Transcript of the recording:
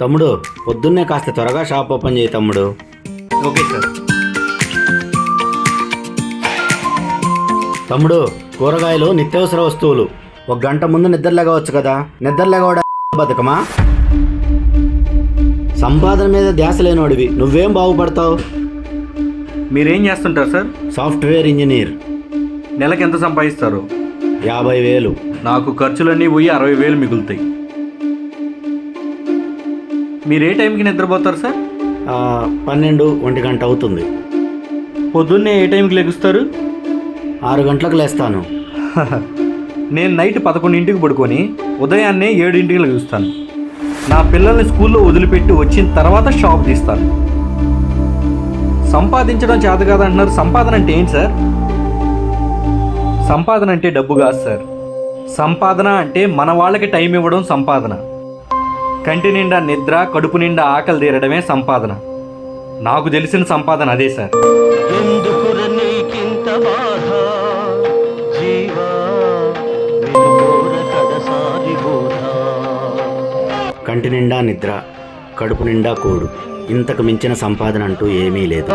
తమ్ముడు పొద్దున్నే కాస్త త్వరగా షాప్ ఓపెన్ చేయి తమ్ముడు. Okay sir. తమ్ముడు కూరగాయలు నిత్యావసర వస్తువులు. 1 గంట ముందు నిద్ర లేగవచ్చు కదా, నిద్ర లేగవడా బతుకమా? సంపాదన మీద ధ్యాస లేనివాడివి, నువ్వేం బాగుపడతావు? మీరేం చేస్తుంటారు సార్? Software engineer. నెలకి ఎంత సంపాదిస్తారు? 50,000. నాకు ఖర్చులన్నీ పోయి 60,000 మిగులుతాయి. మీరు ఏ టైంకి నిద్రపోతారు సార్? 12-1 గంట అవుతుంది. పొద్దున్నే ఏ టైంకి లెగుస్తారు? 6 గంటలకు లేస్తాను. నేను నైట్ 11ంటికి పడుకొని ఉదయాన్నే 7ంటికి లెగుస్తాను. నా పిల్లల్ని స్కూల్లో వదిలిపెట్టి వచ్చిన తర్వాత షాప్ తీస్తాను. సంపాదించడం చేత కాదంటున్నారు. సంపాదన అంటే ఏంటి సార్? సంపాదన అంటే డబ్బు కాదు సార్. సంపాదన అంటే మన వాళ్ళకి టైం ఇవ్వడం సంపాదన. కంటి నిండా నిద్ర, కడుపు నిండా ఆకలి తీరడమే సంపాదన. నాకు తెలిసిన సంపాదన అదే సార్. కంటి నిండా నిద్ర, కడుపు నిండా కూడు, ఇంతకు మించిన సంపాదన అంటూ ఏమీ లేదు.